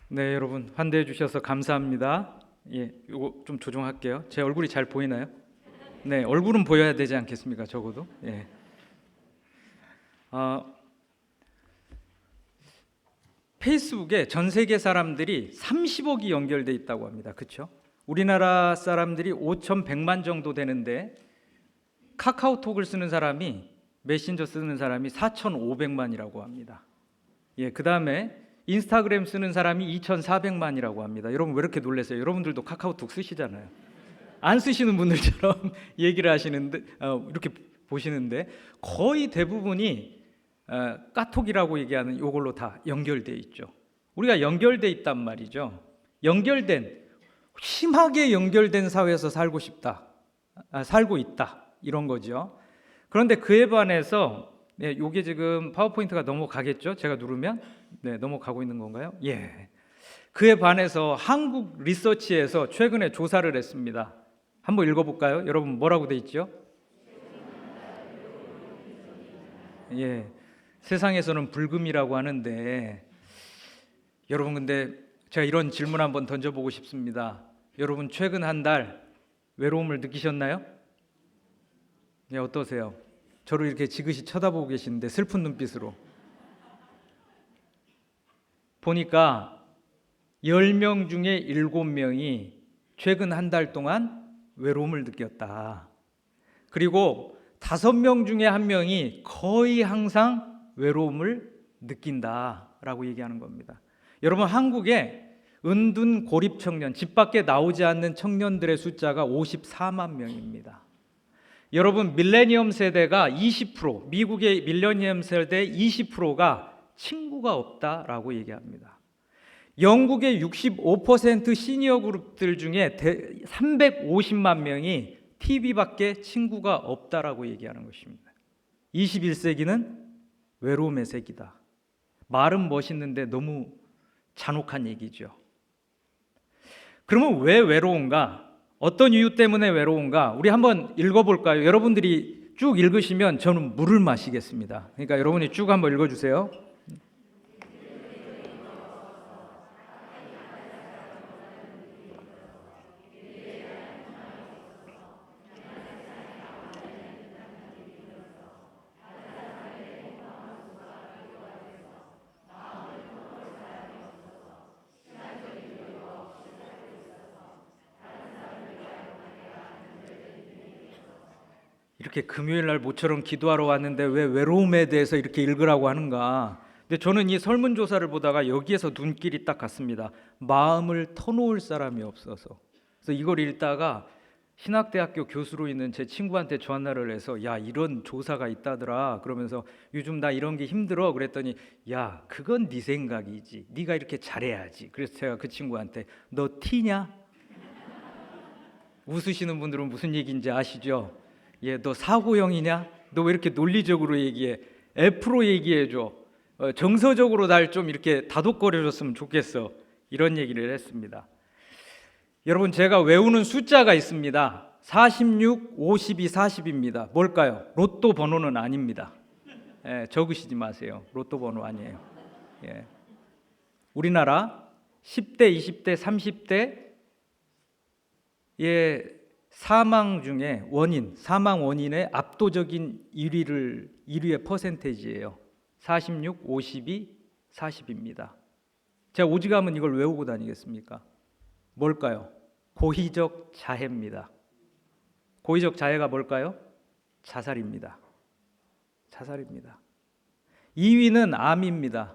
네, 여러분 환대해 주셔서 감사합니다. 예, 이거 좀 조정할게요. 제 얼굴이 잘 보이나요? 네, 얼굴은 보여야 되지 않겠습니까? 적어도. 예. 아, 페이스북에 전 세계 사람들이 30억이 연결돼 있다고 합니다. 그렇죠? 우리나라 사람들이 5,100만 정도 되는데 카카오톡을 쓰는 사람이 메신저 쓰는 사람이 4,500만이라고 합니다. 예, 그다음에 인스타그램 쓰는 사람이 2,400만이라고 합니다. 여러분 왜 이렇게 놀라세요? 여러분들도 카카오톡 쓰시잖아요. 안 쓰시는 분들처럼 얘기를 하시는데 이렇게 보시는데 거의 대부분이 까톡이라고 얘기하는 이걸로 다 연결돼 있죠. 우리가 연결돼 있단 말이죠. 연결된 심하게 연결된 사회에서 살고 싶다, 살고 있다 이런 거죠. 그런데 그에 반해서 이게 지금 파워포인트가 넘어가겠죠? 제가 누르면 넘어가고 있는 건가요? 예. 그에 반해서 한국 리서치에서 최근에 조사를 했습니다. 한번 읽어볼까요? 여러분 뭐라고 돼 있죠? 예, 세상에서는 불금이라고 하는데 여러분 근데 제가 이런 질문 한번 던져보고 싶습니다. 여러분 최근 한 달 외로움을 느끼셨나요? 예, 어떠세요? 저를 이렇게 지그시 쳐다보고 계시는데 슬픈 눈빛으로 보니까 10명 중에 7명이 최근 한 달 동안 외로움을 느꼈다. 그리고 5명 중에 1명이 거의 항상 외로움을 느낀다라고 얘기하는 겁니다. 여러분 한국에 은둔 고립 청년, 집 밖에 나오지 않는 청년들의 숫자가 54만 명입니다. 여러분 밀레니엄 세대가 20%, 미국의 밀레니엄 세대 20%가 친구가 없다라고 얘기합니다. 영국의 65% 시니어 그룹들 중에 350만 명이 TV밖에 친구가 없다라고 얘기하는 것입니다. 21세기는 외로움의 세기다. 말은 멋있는데 너무 잔혹한 얘기죠. 그러면 왜 외로운가? 어떤 이유 때문에 외로운가? 우리 한번 읽어볼까요? 여러분들이 쭉 읽으시면 저는 물을 마시겠습니다. 그러니까 여러분이 쭉 한번 읽어주세요. 이렇게 금요일 날 모처럼 기도하러 왔는데 왜 외로움에 대해서 이렇게 읽으라고 하는가? 근데 저는 이 설문조사를 보다가 여기에서 눈길이 딱 갔습니다. 마음을 터놓을 사람이 없어서. 그래서 이걸 읽다가 신학대학교 교수로 있는 제 친구한테 전화를 해서 야 이런 조사가 있다더라 그러면서 요즘 나 이런 게 힘들어 그랬더니 야 그건 네 생각이지 네가 이렇게 잘해야지. 그래서 제가 그 친구한테 너 티냐? 웃으시는 분들은 무슨 얘기인지 아시죠? 예, 너 사고형이냐? 너 왜 이렇게 논리적으로 얘기해? F로 얘기해줘. 정서적으로 날 좀 이렇게 다독거려줬으면 좋겠어. 이런 얘기를 했습니다. 여러분 제가 외우는 숫자가 있습니다. 46, 52, 40입니다. 뭘까요? 로또 번호는 아닙니다. 예, 적으시지 마세요. 로또 번호 아니에요. 예. 우리나라 10대, 20대, 30대의 사망 중에 사망 원인의 압도적인 1위의 퍼센테이지예요. 46, 52, 40입니다. 제가 오직하면 이걸 외우고 다니겠습니까? 뭘까요? 고의적 자해입니다. 고의적 자해가 뭘까요? 자살입니다. 자살입니다. 2위는 암입니다.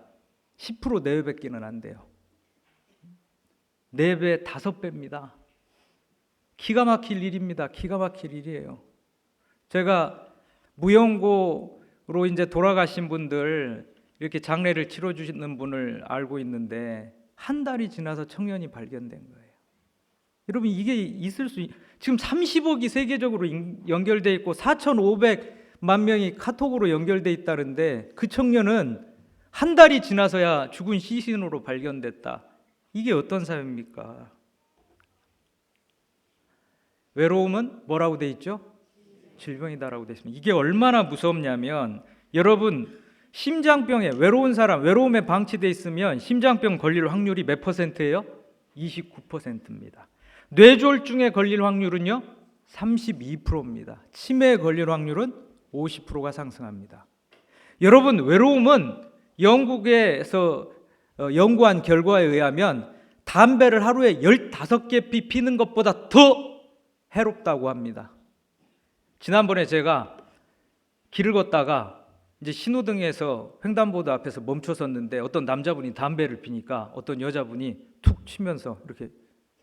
10% 4배밖에는 안 돼요. 4배, 5배입니다. 기가 막힐 일입니다. 기가 막힐 일이에요. 제가 무용고로 이제 돌아가신 분들 이렇게 장례를 치러 주시는 분을 알고 있는데 한 달이 지나서 청년이 발견된 거예요. 여러분 이게 지금 30억이 세계적으로 연결돼 있고 4,500만 명이 카톡으로 연결돼 있다는데 그 청년은 한 달이 지나서야 죽은 시신으로 발견됐다. 이게 어떤 사회입니까? 외로움은 뭐라고 돼 있죠? 질병이다라고 돼 있습니다. 이게 얼마나 무섭냐면 여러분 심장병에 외로운 사람, 외로움에 방치돼 있으면 심장병 걸릴 확률이 몇 %예요? 29%입니다. 뇌졸중에 걸릴 확률은요? 32%입니다. 치매에 걸릴 확률은 50%가 상승합니다. 여러분, 외로움은 영국에서 연구한 결과에 의하면 담배를 하루에 15개 피는 것보다 더 해롭다고 합니다. 지난번에 제가 길을 걷다가 이제 신호등에서 횡단보도 앞에서 멈춰섰는데 어떤 남자분이 담배를 피니까 어떤 여자분이 툭 치면서 이렇게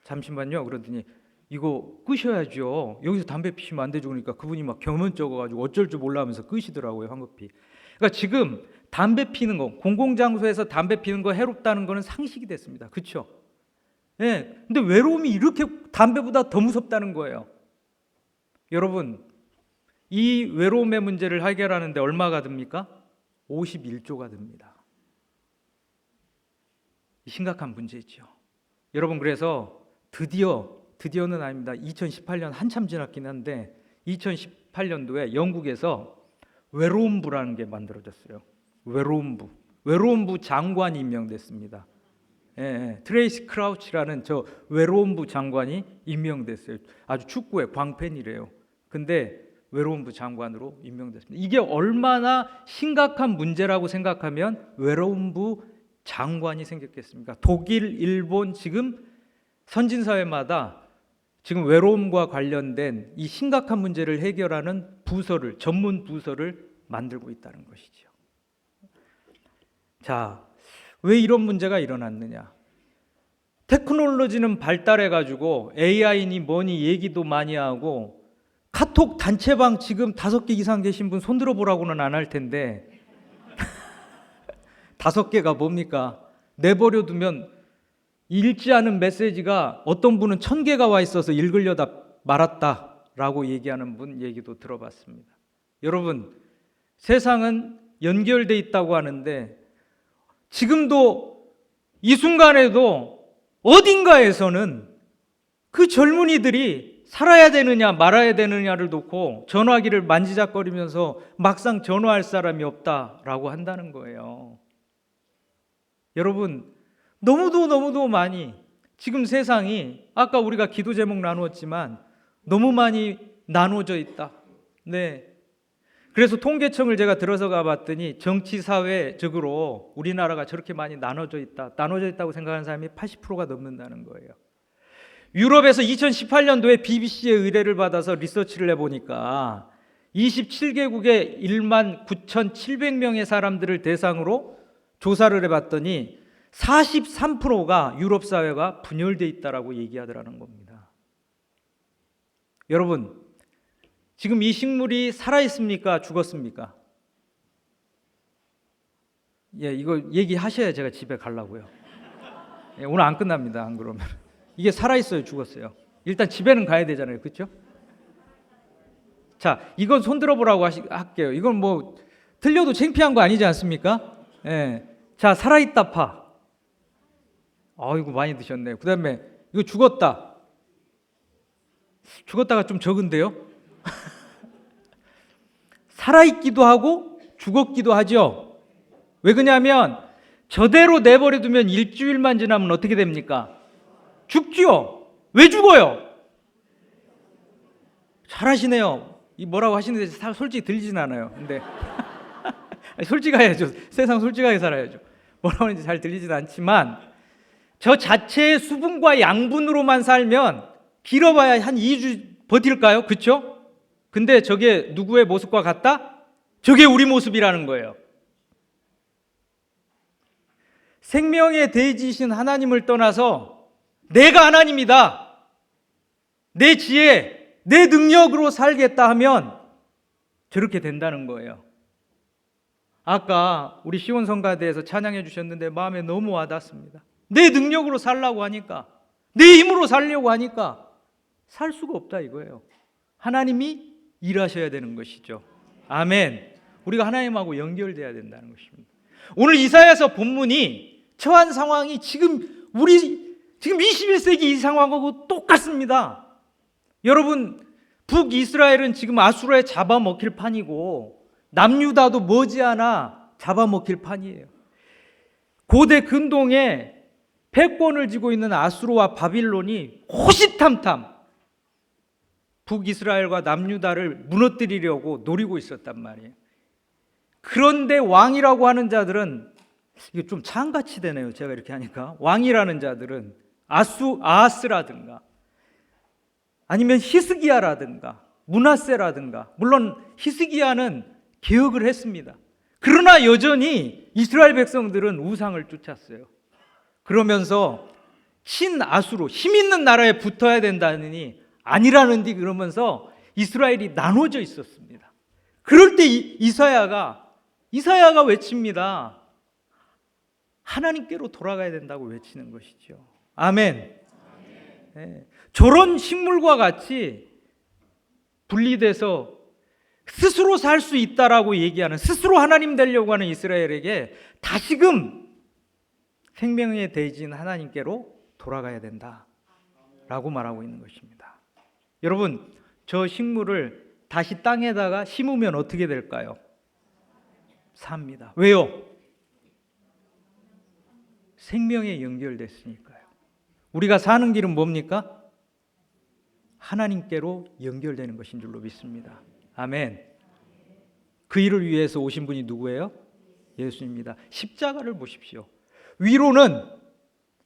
잠시만요 그러더니 이거 끄셔야죠. 여기서 담배 피시면 안 되죠. 그러니까 그분이 막 경련 적어가지고 어쩔 줄 몰라 하면서 끄시더라고요, 황급히. 그러니까 지금 담배 피는 거, 공공장소에서 담배 피는 거 해롭다는 거는 상식이 됐습니다. 그렇죠? 네. 근데 외로움이 이렇게 담배보다 더 무섭다는 거예요. 여러분, 이 외로움의 문제를 해결하는데 얼마가 듭니까? 51조가 듭니다. 심각한 문제죠. 여러분, 그래서 드디어는 아닙니다. 2018년 한참 지났긴 한데 2018년도에 영국에서 외로움부라는 게 만들어졌어요. 외로움부 장관이 임명됐습니다. 트레이시 크라우치라는 저 외로움부 장관이 임명됐어요. 아주 축구의 광팬이래요. 근데 외로움부 장관으로 임명됐습니다. 이게 얼마나 심각한 문제라고 생각하면 외로움부 장관이 생겼겠습니까? 독일, 일본 지금 선진사회마다 지금 외로움과 관련된 이 심각한 문제를 해결하는 전문 부서를 만들고 있다는 것이죠. 자, 왜 이런 문제가 일어났느냐? 테크놀로지는 발달해가지고 AI니 뭐니 얘기도 많이 하고 카톡 단체방 지금 5개 이상 계신 분 손들어 보라고는 안 할 텐데 5개가 뭡니까? 내버려 두면 읽지 않은 메시지가 어떤 분은 1000개가 와 있어서 읽으려다 말았다라고 얘기하는 분 얘기도 들어봤습니다. 여러분, 세상은 연결돼 있다고 하는데 지금도 이 순간에도 어딘가에서는 그 젊은이들이 살아야 되느냐 말아야 되느냐를 놓고 전화기를 만지작거리면서 막상 전화할 사람이 없다라고 한다는 거예요. 여러분, 너무도 많이 지금 세상이 아까 우리가 기도 제목 나누었지만 너무 많이 나눠져 있다. 네. 그래서 통계청을 제가 들어서 봤더니 정치 사회적으로 우리나라가 저렇게 많이 나눠져 있다고 생각하는 사람이 80%가 넘는다는 거예요. 유럽에서 2018년도에 BBC의 의뢰를 받아서 리서치를 해보니까 27개국의 19,700명의 사람들을 대상으로 조사를 해봤더니 43%가 유럽 사회가 분열되어 있다라고 얘기하더라는 겁니다. 여러분, 지금 이 식물이 살아있습니까? 죽었습니까? 이거 얘기하셔야 제가 집에 가려고요. 오늘 안 끝납니다. 안 그러면. 이게 살아있어요? 죽었어요? 일단 집에는 가야 되잖아요. 그렇죠? 자, 이건 손들어 보라고 할게요. 이건 뭐 틀려도 창피한 거 아니지 않습니까? 자, 살아있다 파. 이거 많이 드셨네요. 그 다음에 이거 죽었다. 죽었다가 좀 적은데요? 살아있기도 하고 죽었기도 하죠. 왜 그러냐면 저대로 내버려 두면 일주일만 지나면 어떻게 됩니까? 죽지요. 왜 죽어요? 잘하시네요. 이 뭐라고 하시는데 솔직히 들리진 않아요. 근데 솔직해야죠. 세상 솔직하게 살아야죠. 뭐라고 하는지 잘 들리진 않지만 저 자체의 수분과 양분으로만 살면 길어봐야 한 2주 버틸까요? 그렇죠? 근데 저게 누구의 모습과 같다? 저게 우리 모습이라는 거예요. 생명의 대지이신 하나님을 떠나서 내가 하나님이다, 내 지혜, 내 능력으로 살겠다 하면 저렇게 된다는 거예요. 아까 우리 시온성가대에서 찬양해 주셨는데 마음에 너무 와닿습니다. 내 능력으로 살려고 하니까, 내 힘으로 살려고 하니까 살 수가 없다 이거예요. 하나님이 일하셔야 되는 것이죠. 아멘. 우리가 하나님하고 연결돼야 된다는 것입니다. 오늘 이사야서 본문이 처한 상황이 지금 21세기 이 상황하고 똑같습니다. 여러분, 북이스라엘은 지금 아수라에 잡아먹힐 판이고 남유다도 머지않아 잡아먹힐 판이에요. 고대 근동에 패권을 쥐고 있는 아수르와 바빌론이 호시탐탐 북이스라엘과 남유다를 무너뜨리려고 노리고 있었단 말이에요. 그런데 왕이라고 하는 자들은, 이게 좀 창같이 되네요, 제가 이렇게 하니까. 왕이라는 자들은 아하스라든가 아니면 히스기야라든가 므낫세라든가, 물론 히스기야는 개혁을 했습니다. 그러나 여전히 이스라엘 백성들은 우상을 쫓았어요. 그러면서 신아수르, 힘 있는 나라에 붙어야 된다느니 아니라는디 그러면서 이스라엘이 나눠져 있었습니다. 그럴 때 이사야가 외칩니다. 하나님께로 돌아가야 된다고 외치는 것이죠. 아멘. 네. 저런 식물과 같이 분리돼서 스스로 살 수 있다라고 얘기하는, 스스로 하나님 되려고 하는 이스라엘에게 다시금 생명의 대신 하나님께로 돌아가야 된다라고 말하고 있는 것입니다. 여러분, 저 식물을 다시 땅에다가 심으면 어떻게 될까요? 삽니다. 왜요? 생명에 연결됐으니까요. 우리가 사는 길은 뭡니까? 하나님께로 연결되는 것인 줄로 믿습니다. 아멘. 그 일을 위해서 오신 분이 누구예요? 예수입니다. 십자가를 보십시오. 위로는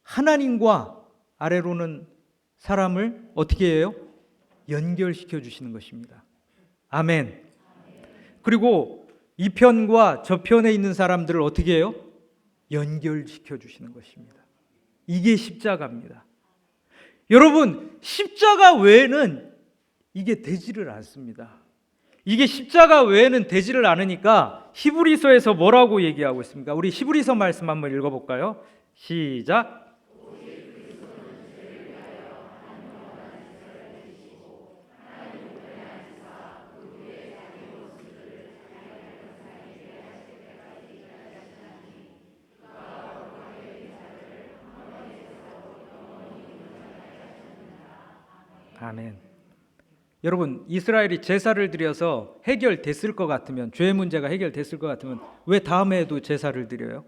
하나님과 아래로는 사람을 어떻게 해요? 연결시켜 주시는 것입니다. 아멘. 그리고 이 편과 저 편에 있는 사람들을 어떻게 해요? 연결시켜 주시는 것입니다. 이게 십자가입니다. 여러분, 십자가 외에는 이게 되지를 않습니다. 이게 십자가 외에는 되지를 않으니까 히브리서에서 뭐라고 얘기하고 있습니까? 우리 히브리서 말씀 한번 읽어볼까요? 시작. 아멘. 여러분, 이스라엘이 제사를 드려서 해결됐을 것 같으면, 죄의 문제가 해결됐을 것 같으면 왜 다음 해에도 제사를 드려요?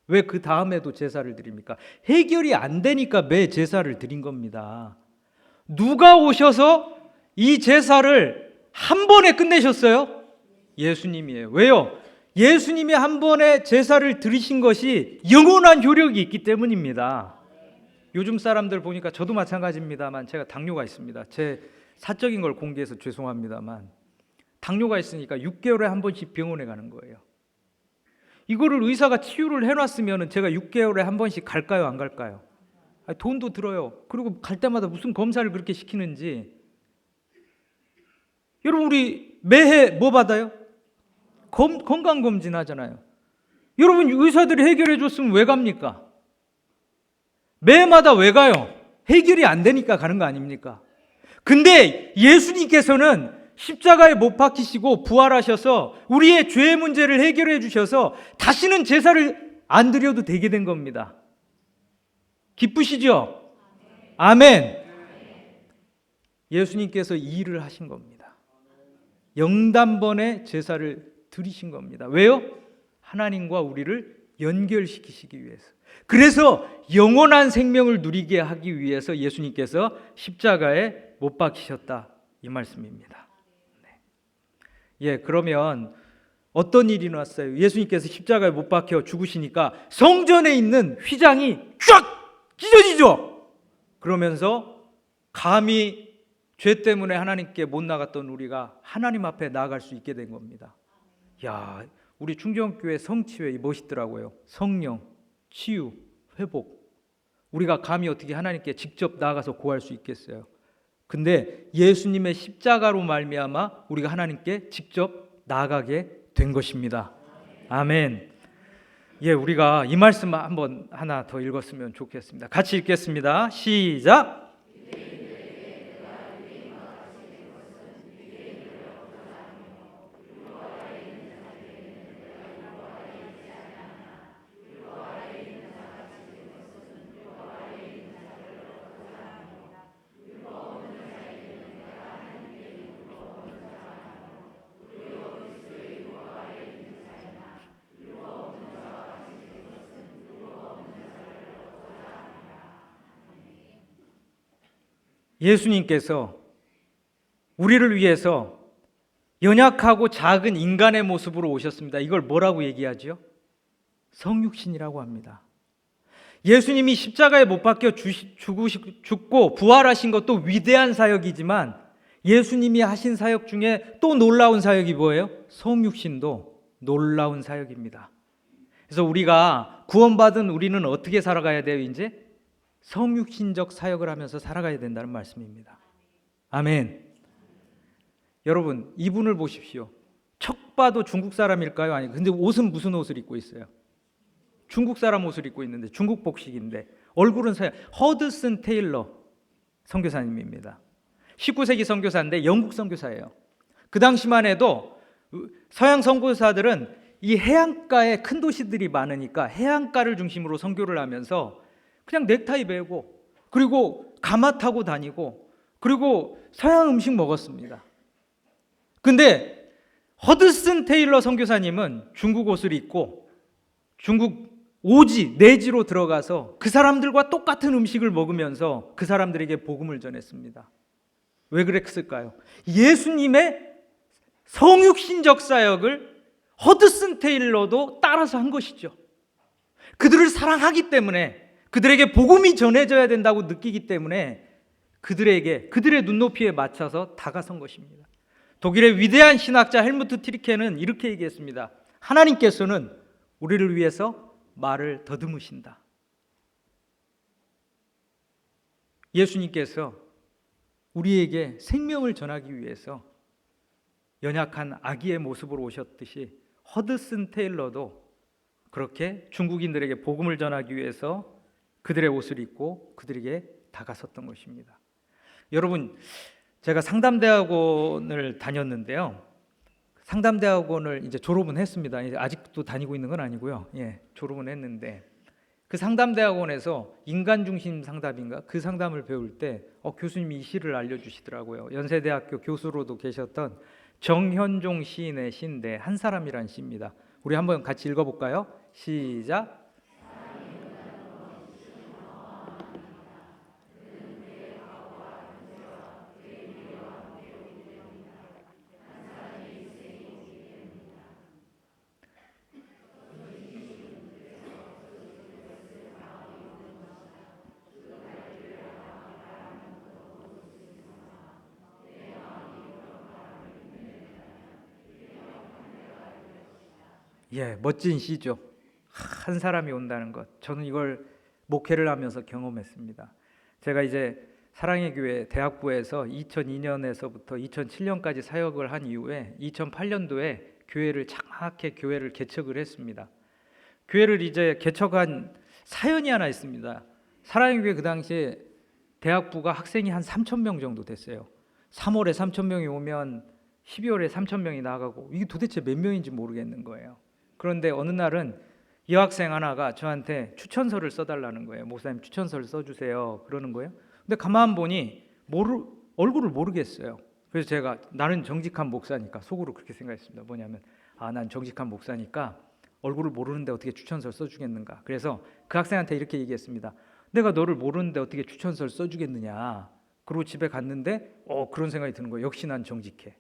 왜 그 다음 해도 제사를 드립니까? 해결이 안 되니까 매 제사를 드린 겁니다. 누가 오셔서 이 제사를 한 번에 끝내셨어요? 예수님이에요. 왜요? 예수님이 한 번에 제사를 드리신 것이 영원한 효력이 있기 때문입니다. 요즘 사람들 보니까, 저도 마찬가지입니다만 제가 당뇨가 있습니다. 제 사적인 걸 공개해서 죄송합니다만 당뇨가 있으니까 6개월에 한 번씩 병원에 가는 거예요. 이거를 의사가 치유를 해놨으면 제가 6개월에 한 번씩 갈까요, 안 갈까요? 돈도 들어요. 그리고 갈 때마다 무슨 검사를 그렇게 시키는지. 여러분, 우리 매해 뭐 받아요? 건강검진 하잖아요. 여러분, 의사들이 해결해 줬으면 왜 갑니까? 매해마다 왜 가요? 해결이 안 되니까 가는 거 아닙니까? 근데 예수님께서는 십자가에 못 박히시고 부활하셔서 우리의 죄의 문제를 해결해 주셔서 다시는 제사를 안 드려도 되게 된 겁니다. 기쁘시죠? 아멘. 예수님께서 이 일을 하신 겁니다. 영단번에 제사를 드리신 겁니다. 왜요? 하나님과 우리를 연결시키시기 위해서. 그래서 영원한 생명을 누리게 하기 위해서 예수님께서 십자가에 못 박히셨다, 이 말씀입니다. 네. 예, 그러면 어떤 일이 났어요? 예수님께서 십자가에 못 박혀 죽으시니까 성전에 있는 휘장이 쫙 찢어지죠. 그러면서 감히 죄 때문에 하나님께 못 나갔던 우리가 하나님 앞에 나아갈 수 있게 된 겁니다. 야, 우리 충정교회 성치회 멋있더라고요. 성령, 치유, 회복. 우리가 감히 어떻게 하나님께 직접 나아가서 구할 수 있겠어요? 근데 예수님의 십자가로 말미암아 우리가 하나님께 직접 나아가게 된 것입니다. 아멘. 예, 우리가 이 말씀 한번 하나 더 읽었으면 좋겠습니다. 같이 읽겠습니다. 시작. 예수님께서 우리를 위해서 연약하고 작은 인간의 모습으로 오셨습니다. 이걸 뭐라고 얘기하죠? 성육신이라고 합니다. 예수님이 십자가에 못 박혀 죽고 부활하신 것도 위대한 사역이지만 예수님이 하신 사역 중에 또 놀라운 사역이 뭐예요? 성육신도 놀라운 사역입니다. 그래서 우리가 구원받은 우리는 어떻게 살아가야 돼요? 이제 성육신적 사역을 하면서 살아가야 된다는 말씀입니다. 아멘. 여러분, 이분을 보십시오. 척 봐도 중국 사람일까요? 아니, 근데 옷은 무슨 옷을 입고 있어요? 중국 사람 옷을 입고 있는데, 중국 복식인데, 얼굴은 서양. 허드슨 테일러 선교사님입니다. 19세기 선교사인데 영국 선교사예요. 그 당시만 해도 서양 선교사들은 이 해안가에 큰 도시들이 많으니까 해안가를 중심으로 선교를 하면서 그냥 넥타이 매고, 그리고 가마 타고 다니고, 그리고 서양 음식 먹었습니다. 근데 허드슨 테일러 선교사님은 중국 옷을 입고 중국 오지, 내지로 들어가서 그 사람들과 똑같은 음식을 먹으면서 그 사람들에게 복음을 전했습니다. 왜 그랬을까요? 예수님의 성육신적 사역을 허드슨 테일러도 따라서 한 것이죠. 그들을 사랑하기 때문에, 그들에게 복음이 전해져야 된다고 느끼기 때문에 그들의 눈높이에 맞춰서 다가선 것입니다. 독일의 위대한 신학자 헬무트 트리케는 이렇게 얘기했습니다. 하나님께서는 우리를 위해서 말을 더듬으신다. 예수님께서 우리에게 생명을 전하기 위해서 연약한 아기의 모습으로 오셨듯이 허드슨 테일러도 그렇게 중국인들에게 복음을 전하기 위해서 그들의 옷을 입고 그들에게 다가섰던 것입니다. 여러분, 제가 상담대학원을 다녔는데요. 상담대학원을 이제 졸업은 했습니다. 아직도 다니고 있는 건 아니고요. 졸업은 했는데 그 상담대학원에서 인간중심 상담인가? 그 상담을 배울 때 교수님이 이 시를 알려주시더라고요. 연세대학교 교수로도 계셨던 정현종 시인의 시인데 한 사람이란 시입니다. 우리 한번 같이 읽어볼까요? 시작. 멋진 시죠. 한 사람이 온다는 것. 저는 이걸 목회를 하면서 경험했습니다. 제가 이제 사랑의 교회 대학부에서 2002년에서부터 2007년까지 사역을 한 이후에 2008년도에 교회를 개척을 했습니다. 교회를 이제 개척한 사연이 하나 있습니다. 사랑의 교회 그 당시에 대학부가 학생이 한 3,000명 정도 됐어요. 3월에 3,000명이 오면 12월에 3,000명이 나가고 이게 도대체 몇 명인지 모르겠는 거예요. 그런데 어느 날은 여학생 하나가 저한테 추천서를 써달라는 거예요. 목사님 추천서를 써주세요. 그러는 거예요. 근데 가만 보니 얼굴을 모르겠어요. 그래서 제가 나는 정직한 목사니까 속으로 그렇게 생각했습니다. 뭐냐면 난 정직한 목사니까 얼굴을 모르는데 어떻게 추천서를 써주겠는가. 그래서 그 학생한테 이렇게 얘기했습니다. 내가 너를 모르는데 어떻게 추천서를 써주겠느냐. 그리고 집에 갔는데 그런 생각이 드는 거예요. 역시 난 정직해.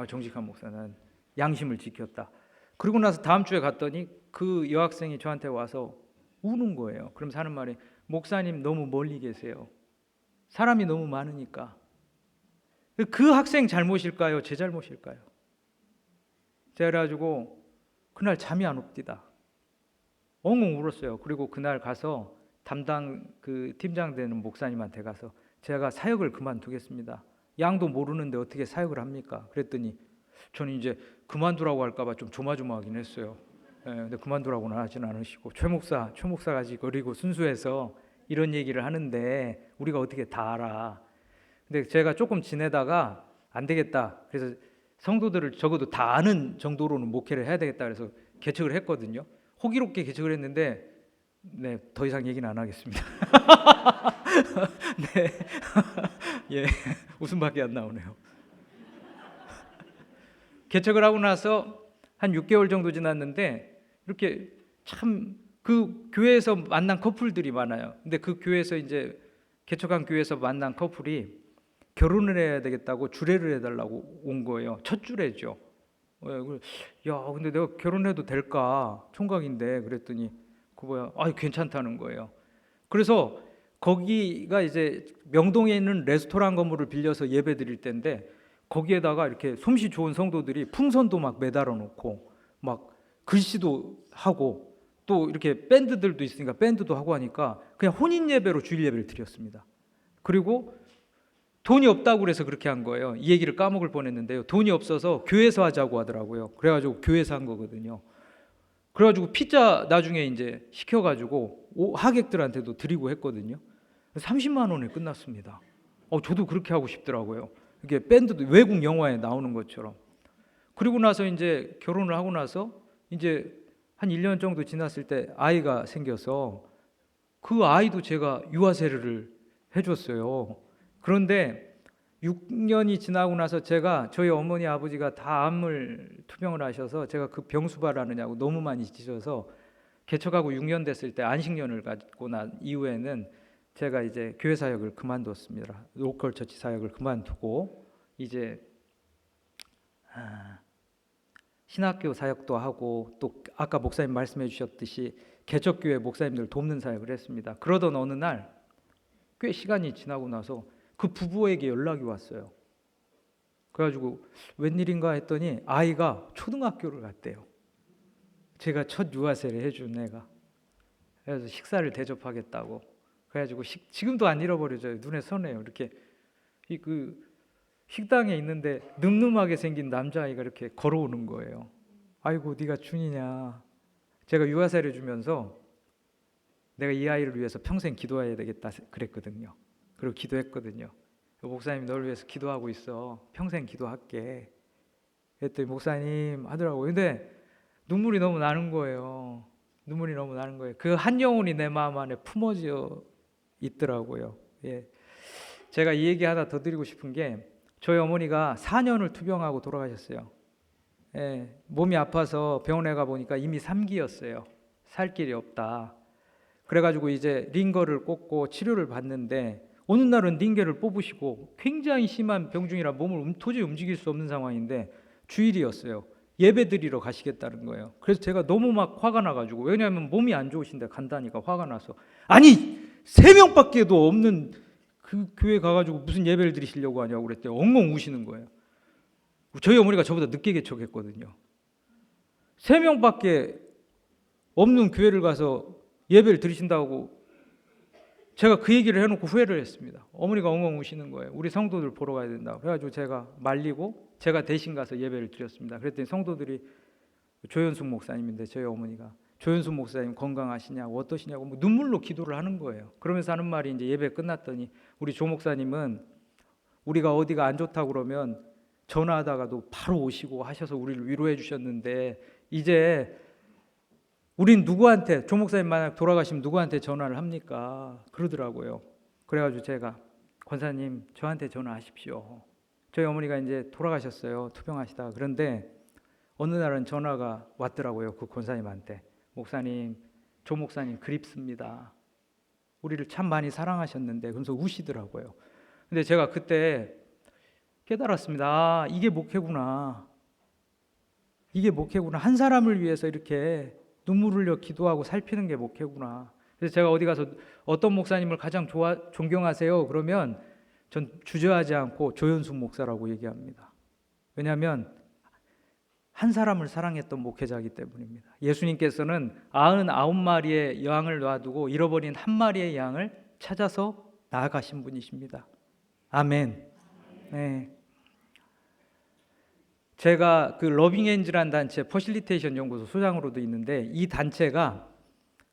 정직한 목사, 난 양심을 지켰다. 그리고 나서 다음 주에 갔더니 그 여학생이 저한테 와서 우는 거예요. 그러면서 하는 말이 목사님 너무 멀리 계세요. 사람이 너무 많으니까. 그 학생 잘못일까요? 제 잘못일까요? 제가 그래가지고 그날 잠이 안 옵디다. 엉엉 울었어요. 그리고 그날 가서 담당 그 팀장 되는 목사님한테 가서 제가 사역을 그만두겠습니다. 양도 모르는데 어떻게 사역을 합니까? 그랬더니 저는 이제 그만두라고 할까봐 좀 조마조마하긴 했어요. 근데 그만두라고는 하진 않으시고 최 목사가 그리고 순수해서 이런 얘기를 하는데 우리가 어떻게 다 알아. 근데 제가 조금 지내다가 안 되겠다. 그래서 성도들을 적어도 다 아는 정도로는 목회를 해야 되겠다. 그래서 개척을 했거든요. 호기롭게 개척을 했는데 더 이상 얘기는 안 하겠습니다. 웃음밖에 안 나오네요. 개척을 하고 나서 한 6개월 정도 지났는데 이렇게 참 그 교회에서 만난 커플들이 많아요. 근데 그 교회에서 이제 개척한 교회에서 만난 커플이 결혼을 해야 되겠다고 주례를 해달라고 온 거예요. 첫 주례죠. 야, 근데 내가 결혼해도 될까? 총각인데. 그랬더니 그 뭐야? 아, 괜찮다는 거예요. 그래서 거기가 이제 명동에 있는 레스토랑 건물을 빌려서 예배 드릴 때인데, 거기에다가 이렇게 솜씨 좋은 성도들이 풍선도 막 매달아 놓고 막 글씨도 하고 또 이렇게 밴드들도 있으니까 밴드도 하고 하니까 그냥 혼인 예배로 주일 예배를 드렸습니다. 그리고 돈이 없다고 그래서 그렇게 한 거예요. 이 얘기를 까먹을 뻔했는데요. 돈이 없어서 교회에서 하자고 하더라고요. 그래가지고 교회에서 한 거거든요. 그래가지고 피자 나중에 이제 시켜가지고 하객들한테도 드리고 했거든요. 30만 원에 끝났습니다. 저도 그렇게 하고 싶더라고요. 이게 밴드도 외국 영화에 나오는 것처럼. 그리고 나서 이제 결혼을 하고 나서 이제 한 1년 정도 지났을 때 아이가 생겨서 그 아이도 제가 유아 세례를 해줬어요. 그런데 6년이 지나고 나서 제가 저희 어머니 아버지가 다 암을 투병을 하셔서 제가 그 병수발하느냐고 너무 많이 지쳐서 개척하고 6년 됐을 때 안식년을 갖고 난 이후에는 제가 이제 교회 사역을 그만뒀습니다. 로컬 처치 사역을 그만두고 이제 신학교 사역도 하고 또 아까 목사님 말씀해 주셨듯이 개척교회 목사님들 돕는 사역을 했습니다. 그러던 어느 날 꽤 시간이 지나고 나서 그 부부에게 연락이 왔어요. 그래가지고 웬일인가 했더니 아이가 초등학교를 갔대요. 제가 첫 유아세례 해준 애가. 그래서 식사를 대접하겠다고. 그래가지고 지금도 안 잃어버려져요. 눈에 선해요. 이렇게 그 식당에 있는데 늠름하게 생긴 남자아이가 이렇게 걸어오는 거예요. 아이고 네가 준이냐. 제가 유아세례 주면서 내가 이 아이를 위해서 평생 기도해야 되겠다 그랬거든요. 그리고 기도했거든요. 목사님 너를 위해서 기도하고 있어. 평생 기도할게. 그랬더니 목사님 하더라고요. 근데 눈물이 너무 나는 거예요. 눈물이 너무 나는 거예요. 그 한 영혼이 내 마음 안에 품어져 있더라고요. 예. 제가 이 얘기 하나 더 드리고 싶은 게 저희 어머니가 4년을 투병하고 돌아가셨어요. 예. 몸이 아파서 병원에 가보니까 이미 3기였어요. 살 길이 없다. 그래가지고 이제 링거를 꽂고 치료를 받는데 어느 날은 링거를 뽑으시고 굉장히 심한 병중이라 몸을 도저히 움직일 수 없는 상황인데 주일이었어요. 예배 드리러 가시겠다는 거예요. 그래서 제가 너무 막 화가 나가지고, 왜냐하면 몸이 안 좋으신데 간다니까 화가 나서, 아니 3명밖에도 없는 그 교회 가가지고 무슨 예배를 드리시려고 하냐고 그랬더니 엉엉 우시는 거예요. 저희 어머니가 저보다 늦게 개척했거든요. 3명밖에 없는 교회를 가서 예배를 드리신다고 제가 그 얘기를 해놓고 후회를 했습니다. 어머니가 엉엉 우시는 거예요. 우리 성도들 보러 가야 된다고. 그래가지고 제가 말리고 제가 대신 가서 예배를 드렸습니다. 그랬더니 성도들이, 조현숙 목사님인데 저희 어머니가 조현숙 목사님 건강하시냐고 어떠시냐고 뭐 눈물로 기도를 하는 거예요. 그러면서 하는 말이, 이제 예배 끝났더니 우리 조 목사님은 우리가 어디가 안 좋다고 그러면 전화하다가도 바로 오시고 하셔서 우리를 위로해 주셨는데 이제 우린 누구한테, 조 목사님 만약 돌아가시면 누구한테 전화를 합니까? 그러더라고요. 그래가지고 제가, 권사님 저한테 전화하십시오. 저희 어머니가 이제 돌아가셨어요. 투병하시다가. 그런데 어느 날은 전화가 왔더라고요. 그 권사님한테. 목사님, 조 목사님 그립습니다. 우리를 참 많이 사랑하셨는데. 그러면서 우시더라고요. 근데 제가 그때 깨달았습니다. 아, 이게 목회구나. 이게 목회구나. 한 사람을 위해서 이렇게 눈물 흘려 기도하고 살피는 게 목회구나. 그래서 제가 어디 가서 어떤 목사님을 가장 존경하세요? 그러면 전 주저하지 않고 조현숙 목사라고 얘기합니다. 왜냐하면 한 사람을 사랑했던 목회자이기 때문입니다. 예수님께서는 99마리의 양을 놔두고 잃어버린 한 마리의 양을 찾아서 나아가신 분이십니다. 아멘. 네. 제가 그 러빙엔즈라는 단체 퍼실리테이션 연구소 소장으로도 있는데, 이 단체가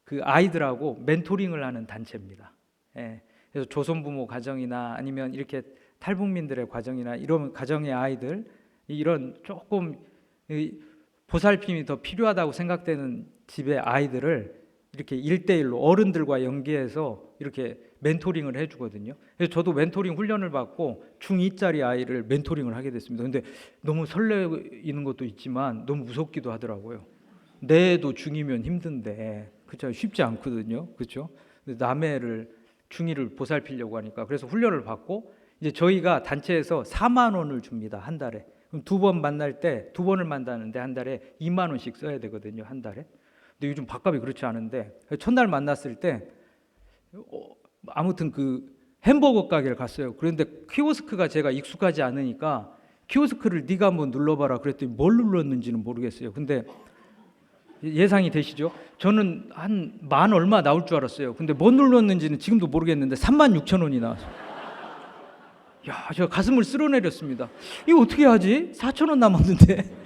그 아이들하고 멘토링을 하는 단체입니다. 예. 그래서 조선부모 가정이나 아니면 이렇게 탈북민들의 가정이나 이런 가정의 아이들, 이런 조금 보살핌이 더 필요하다고 생각되는 집의 아이들을 이렇게 1대1로 어른들과 연계해서 이렇게 멘토링을 해주거든요. 그래서 저도 멘토링 훈련을 받고 중2짜리 아이를 멘토링을 하게 됐습니다. 근데 너무 설레이는 것도 있지만 너무 무섭기도 하더라고요. 내 애도 중2면 힘든데, 그렇죠? 쉽지 않거든요, 그렇죠? 남의 애를 중이를 보살피려고 하니까. 그래서 훈련을 받고 이제 저희가 단체에서 4만 원을 줍니다. 한 달에. 그럼 두 번 만날 때, 두 번을 만나는데 한 달에 2만 원씩 써야 되거든요. 한 달에. 근데 요즘 밥값이 그렇지 않은데 첫날 만났을 때 아무튼 그 햄버거 가게를 갔어요. 그런데 키오스크가 제가 익숙하지 않으니까 키오스크를 네가 한번 눌러봐라 그랬더니 뭘 눌렀는지는 모르겠어요. 근데 예상이 되시죠? 저는 한 만 얼마 나올 줄 알았어요. 근데 뭐 눌렀는지는 지금도 모르겠는데 36,000원이 나왔어요. 야, 제가 가슴을 쓸어내렸습니다. 이거 어떻게 하지? 4,000원 남았는데.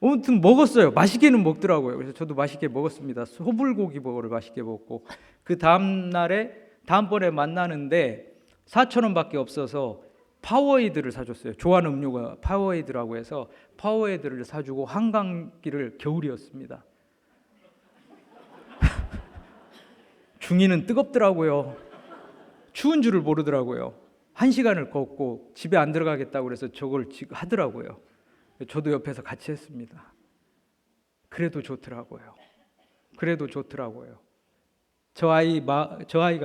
아무튼 먹었어요. 맛있게는 먹더라고요. 그래서 저도 맛있게 먹었습니다. 소불고기 버거를 맛있게 먹고 그 다음 날에 다음번에 만나는데 4,000원밖에 없어서 파워에이드를 사줬어요. 좋아하는 음료가 파워에이드라고 해서 파워에이드를 사주고 한강길을 겨울이었습니다. 중이는 뜨겁더라고요. 추운 줄을 모르더라고요. 1시간을 걷고 집에 안 들어가겠다고 그래서 저걸 하더라고요. 저도 옆에서 같이 했습니다. 그래도 좋더라고요. 그래도 좋더라고요. 저 아이가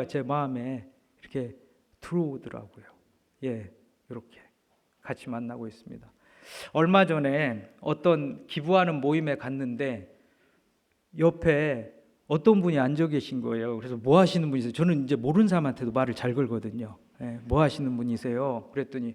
제 마음에 이렇게 들어오더라고요. 예, 이렇게 같이 만나고 있습니다. 얼마 전에 어떤 기부하는 모임에 갔는데 옆에 어떤 분이 앉아 계신 거예요. 그래서 뭐 하시는 분이세요? 저는 이제 모르는 사람한테도 말을 잘 걸거든요. 예, 뭐 하시는 분이세요? 그랬더니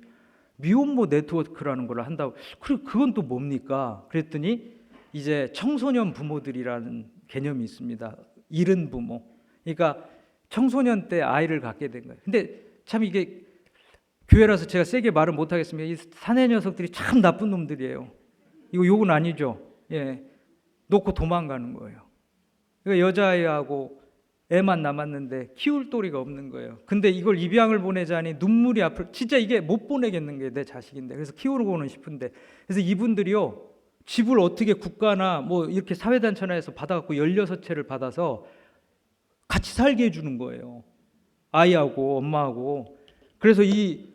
미혼모 네트워크라는 걸 한다고. 그건 또 뭡니까? 그랬더니 이제 청소년 부모들이라는 개념이 있습니다. 잃은 부모. 그러니까 청소년 때 아이를 갖게 된 거예요. 근데 참 이게 교회라서 제가 세게 말은 못 하겠습니다. 이 사내 녀석들이 참 나쁜 놈들이에요. 이거 욕은 아니죠. 예, 놓고 도망가는 거예요. 그러니까 여자아이하고 애만 남았는데 키울 도리가 없는 거예요. 근데 이걸 입양을 보내자니 눈물이 앞을 진짜 이게 못 보내겠는 게 내 자식인데 그래서 키우고는 싶은데 그래서 이분들이요 집을 어떻게 국가나 뭐 이렇게 사회단체나에서 받아갖고 16채를 받아서 같이 살게 해주는 거예요. 아이하고 엄마하고. 그래서 이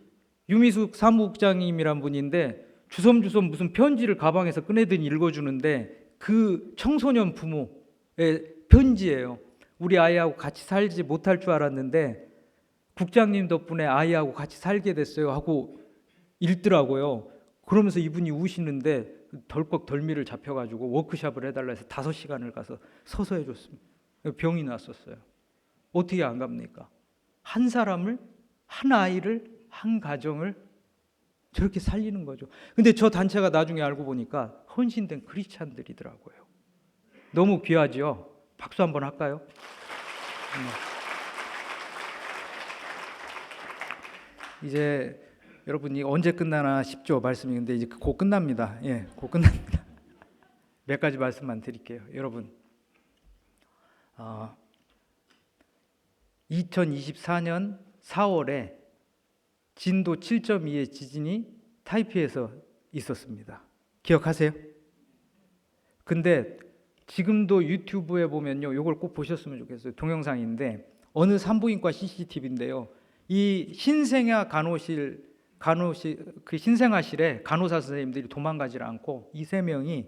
유미숙 사무국장님이란 분인데 주섬주섬 무슨 편지를 가방에서 꺼내더니 읽어주는데 그 청소년 부모의 편지예요. 우리 아이하고 같이 살지 못할 줄 알았는데 국장님 덕분에 아이하고 같이 살게 됐어요 하고 읽더라고요. 그러면서 이분이 우시는데 덜컥 덜미를 잡혀가지고 워크숍을 해달라 해서 5시간을 가서 서서 해줬습니다. 병이 났었어요. 어떻게 안 갑니까? 한 사람을, 한 아이를, 한 가정을 저렇게 살리는 거죠. 근데 저 단체가 나중에 알고 보니까 헌신된 크리스찬들이더라고요. 너무 귀하죠? 박수 한번 할까요? 이제 여러분이 언제 끝나나 싶죠 말씀이. 근데 이제 곧 끝납니다. 예, 곧 끝납니다. 몇 가지 말씀만 드릴게요. 여러분, 2024년 4월에 진도 7.2의 지진이 타이피에서 있었습니다. 기억하세요? 근데 지금도 유튜브에 보면요, 이걸 꼭 보셨으면 좋겠어요. 동영상인데 어느 산부인과 CCTV인데요. 이 신생아 그 신생아실에 간호사 선생님들이 도망가지 않고 이 3명이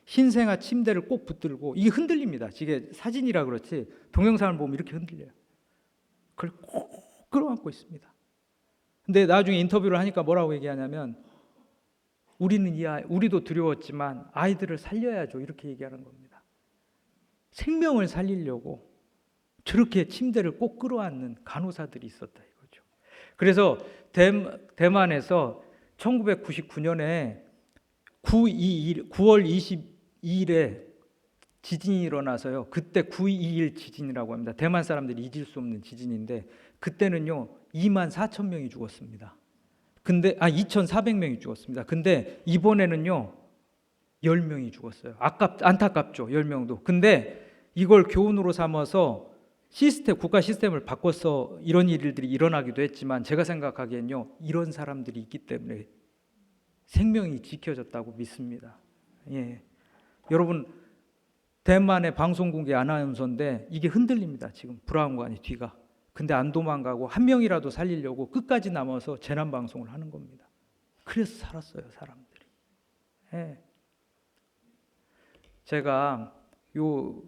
신생아 침대를 꼭 붙들고 이게 흔들립니다. 이게 사진이라 그렇지 동영상을 보면 이렇게 흔들려요. 그걸 꼭 끌어안고 있습니다. 근데 나중에 인터뷰를 하니까 뭐라고 얘기하냐면 우리도 두려웠지만 아이들을 살려야죠 이렇게 얘기하는 겁니다. 생명을 살리려고 저렇게 침대를 꼭 끌어안는 간호사들이 있었다 이거죠. 그래서 대만에서 1999년에 9월 22일에 지진이 일어나서요. 그때 9.21 지진이라고 합니다. 대만 사람들이 잊을 수 없는 지진인데 그때는요 24,000명이 죽었습니다. 근데 2,400명이 죽었습니다. 근데 이번에는요 10명이 죽었어요. 안타깝죠. 10명도. 근데 이걸 교훈으로 삼아서 국가 시스템을 바꿔서 이런 일들이 일어나기도 했지만 제가 생각하기엔요 이런 사람들이 있기 때문에 생명이 지켜졌다고 믿습니다. 예. 여러분, 대만의 방송국의 아나운서인데 이게 흔들립니다. 지금 브라운관이 뒤가. 근데 안 도망가고 한 명이라도 살리려고 끝까지 남아서 재난 방송을 하는 겁니다. 그래서 살았어요, 사람들이. 예. 제가 요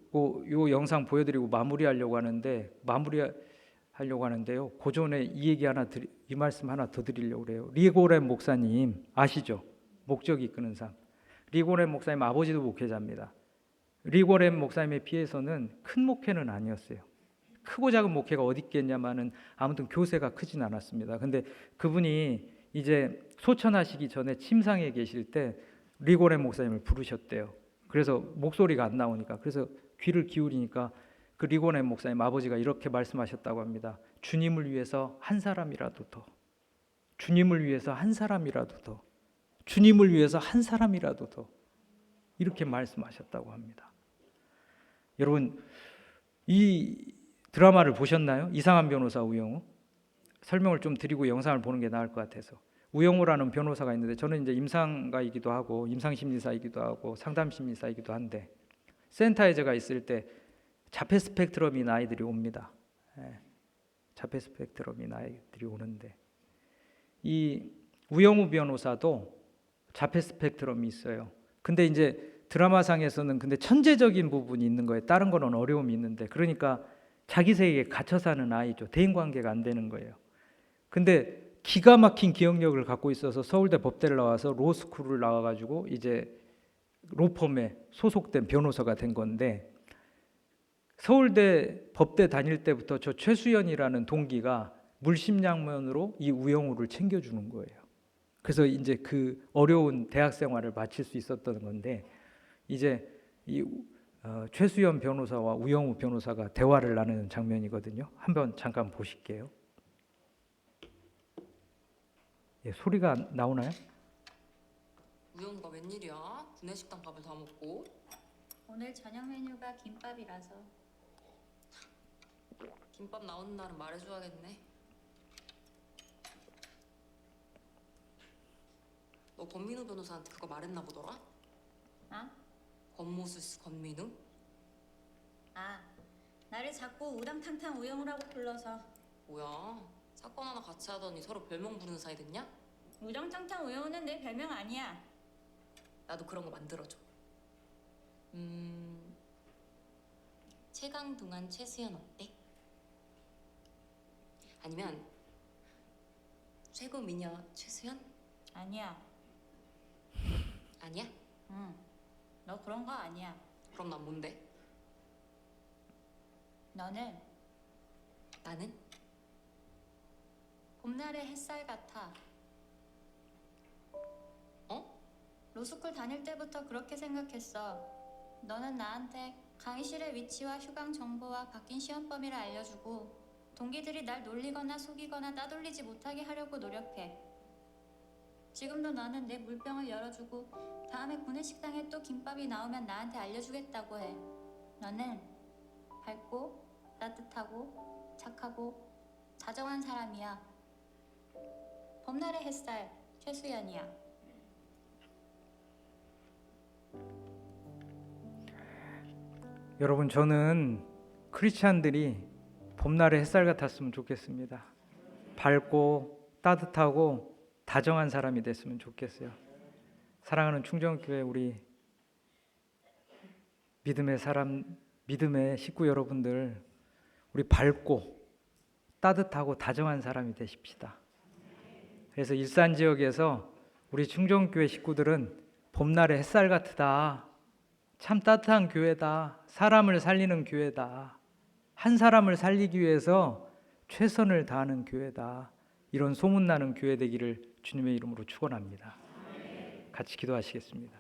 영상 보여드리고 마무리하려고 하는데 하려고 하는데요. 그 전에 이 말씀 하나 더 드리려고 그래요. 리고렌 목사님 아시죠? 목적이 이끄는 삶. 리고렌 목사님 아버지도 목회자입니다. 리고렌 목사님에 비해서는 큰 목회는 아니었어요. 크고 작은 목회가 어디 있겠냐마는 아무튼 교세가 크진 않았습니다. 근데 그분이 이제 소천하시기 전에 침상에 계실 때 리고렌 목사님을 부르셨대요. 그래서 목소리가 안 나오니까, 그래서 귀를 기울이니까 그 리고렌 목사님 아버지가 이렇게 말씀하셨다고 합니다. 주님을 위해서 한 사람이라도 더, 주님을 위해서 한 사람이라도 더, 주님을 위해서 한 사람이라도 더, 이렇게 말씀하셨다고 합니다. 여러분, 이 드라마를 보셨나요? 이상한 변호사 우영우. 설명을 좀 드리고 영상을 보는 게 나을 것 같아서. 우영우라는 변호사가 있는데, 저는 이제 임상가이기도 하고 임상심리사이기도 하고 상담심리사이기도 한데, 센터에 제가 있을 때 자폐 스펙트럼인 아이들이 옵니다. 자폐 스펙트럼인 아이들이 오는데, 이 우영우 변호사도 자폐 스펙트럼이 있어요. 근데 이제 드라마상에서는 근데 천재적인 부분이 있는 거예요. 다른 거는 어려움이 있는데, 그러니까 자기 세계에 갇혀 사는 아이죠. 대인관계가 안 되는 거예요. 근데 기가 막힌 기억력을 갖고 있어서 서울대 법대를 나와서 로스쿨을 나와가지고 이제 로펌에 소속된 변호사가 된 건데, 서울대 법대 다닐 때부터 저 최수연이라는 동기가 물심양면으로 이 우영우를 챙겨주는 거예요. 그래서 이제 그 어려운 대학 생활을 마칠 수 있었던 건데, 이제 이 최수연 변호사와 우영우 변호사가 대화를 나누는 장면이거든요. 한번 잠깐 보실게요. 예, 소리가 나오나요? 우영우가 웬일이야? 구내식당 밥을 다 먹고. 오늘 저녁 메뉴가 김밥이라서. 김밥 나오는 날은 말해줘야겠네. 너 권민우 변호사한테 그거 말했나 보더라? 아? 권모수 권민우? 아, 나를 자꾸 우당탕탕 우영우라고 불러서. 뭐야? 사건 하나 같이 하더니 서로 별명 부르는 사이 됐냐? 우당탕탕 우영우는 내 별명 아니야. 나도 그런 거 만들어줘. 최강동안 최수연 어때? 아니면 최고 미녀 최수연? 아니야. 아니야? 응. 너 그런 거 아니야. 그럼 난 뭔데? 너는 나는? 봄날의 햇살 같아. 어? 로스쿨 다닐 때부터 그렇게 생각했어. 너는 나한테 강의실의 위치와 휴강 정보와 바뀐 시험 범위를 알려주고, 동기들이 날 놀리거나 속이거나 따돌리지 못하게 하려고 노력해. 지금도 너는 내 물병을 열어주고 다음에 구내식당에 또 김밥이 나오면 나한테 알려주겠다고 해. 너는 밝고 따뜻하고 착하고 다정한 사람이야. 봄날의 햇살 최수연이야. 여러분, 저는 크리스찬들이 봄날의 햇살 같았으면 좋겠습니다. 밝고 따뜻하고 다정한 사람이 됐으면 좋겠어요. 사랑하는 충정교회 우리 믿음의 식구 여러분들, 우리 밝고 따뜻하고 다정한 사람이 되십시다. 그래서 일산 지역에서 우리 충정교회 식구들은 봄날의 햇살 같으다, 참 따뜻한 교회다, 사람을 살리는 교회다, 한 사람을 살리기 위해서 최선을 다하는 교회다, 이런 소문나는 교회 되기를 주님의 이름으로 축원합니다. 같이 기도하시겠습니다.